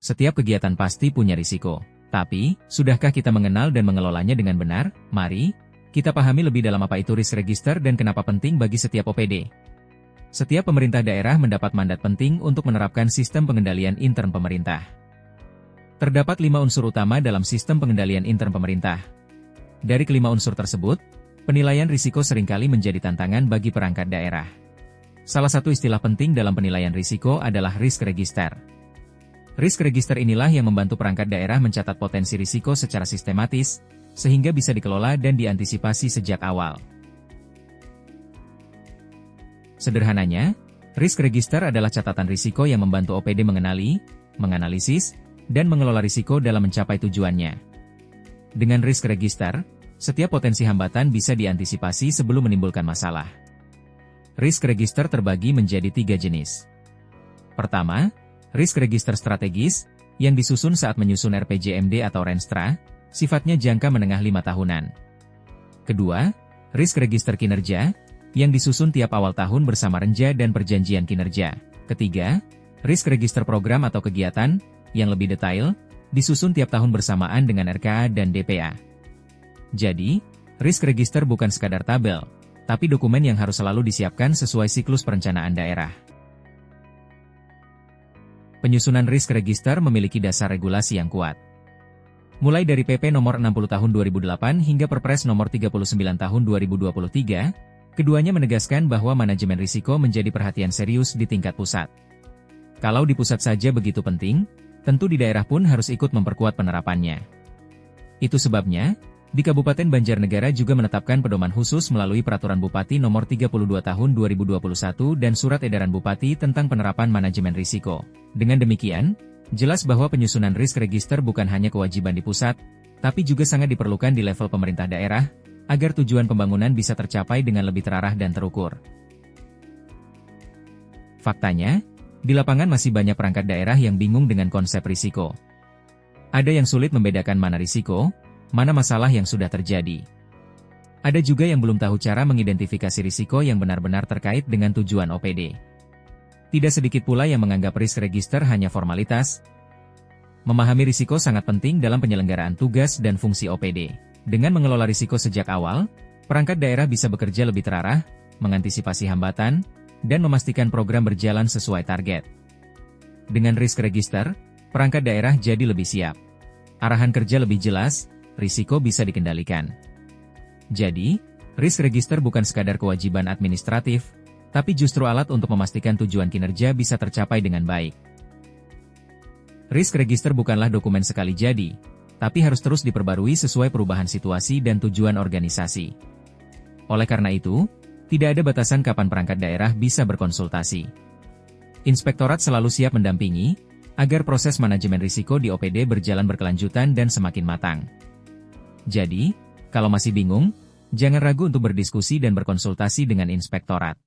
Setiap kegiatan pasti punya risiko. Tapi, sudahkah kita mengenal dan mengelolanya dengan benar? Mari, kita pahami lebih dalam apa itu risk register dan kenapa penting bagi setiap OPD. Setiap pemerintah daerah mendapat mandat penting untuk menerapkan sistem pengendalian intern pemerintah. Terdapat 5 unsur utama dalam sistem pengendalian intern pemerintah. Dari kelima unsur tersebut, penilaian risiko seringkali menjadi tantangan bagi perangkat daerah. Salah satu istilah penting dalam penilaian risiko adalah risk register. Risk register inilah yang membantu perangkat daerah mencatat potensi risiko secara sistematis, sehingga bisa dikelola dan diantisipasi sejak awal. Sederhananya, risk register adalah catatan risiko yang membantu OPD mengenali, menganalisis, dan mengelola risiko dalam mencapai tujuannya. Dengan risk register, setiap potensi hambatan bisa diantisipasi sebelum menimbulkan masalah. Risk register terbagi menjadi 3 jenis. Pertama, risk register strategis, yang disusun saat menyusun RPJMD atau Renstra, sifatnya jangka menengah 5 tahunan. Kedua, risk register kinerja, yang disusun tiap awal tahun bersama renja dan perjanjian kinerja. Ketiga, risk register program atau kegiatan, yang lebih detail, disusun tiap tahun bersamaan dengan RKA dan DPA. Jadi, risk register bukan sekadar tabel, tapi dokumen yang harus selalu disiapkan sesuai siklus perencanaan daerah. Penyusunan risk register memiliki dasar regulasi yang kuat. Mulai dari PP nomor 60 tahun 2008 hingga Perpres nomor 39 tahun 2023, keduanya menegaskan bahwa manajemen risiko menjadi perhatian serius di tingkat pusat. Kalau di pusat saja begitu penting, tentu di daerah pun harus ikut memperkuat penerapannya. Itu sebabnya, di Kabupaten Banjarnegara juga menetapkan pedoman khusus melalui Peraturan Bupati nomor 32 tahun 2021 dan Surat Edaran Bupati tentang penerapan manajemen risiko. Dengan demikian, jelas bahwa penyusunan risk register bukan hanya kewajiban di pusat, tapi juga sangat diperlukan di level pemerintah daerah, agar tujuan pembangunan bisa tercapai dengan lebih terarah dan terukur. Faktanya, di lapangan masih banyak perangkat daerah yang bingung dengan konsep risiko. Ada yang sulit membedakan mana risiko, mana masalah yang sudah terjadi. Ada juga yang belum tahu cara mengidentifikasi risiko yang benar-benar terkait dengan tujuan OPD. Tidak sedikit pula yang menganggap risk register hanya formalitas. Memahami risiko sangat penting dalam penyelenggaraan tugas dan fungsi OPD. Dengan mengelola risiko sejak awal, perangkat daerah bisa bekerja lebih terarah, mengantisipasi hambatan, dan memastikan program berjalan sesuai target. Dengan risk register, perangkat daerah jadi lebih siap. Arahan kerja lebih jelas, risiko bisa dikendalikan. Jadi, risk register bukan sekadar kewajiban administratif, tapi justru alat untuk memastikan tujuan kinerja bisa tercapai dengan baik. Risk register bukanlah dokumen sekali jadi, tapi harus terus diperbarui sesuai perubahan situasi dan tujuan organisasi. Oleh karena itu, tidak ada batasan kapan perangkat daerah bisa berkonsultasi. Inspektorat selalu siap mendampingi, agar proses manajemen risiko di OPD berjalan berkelanjutan dan semakin matang. Jadi, kalau masih bingung, jangan ragu untuk berdiskusi dan berkonsultasi dengan inspektorat.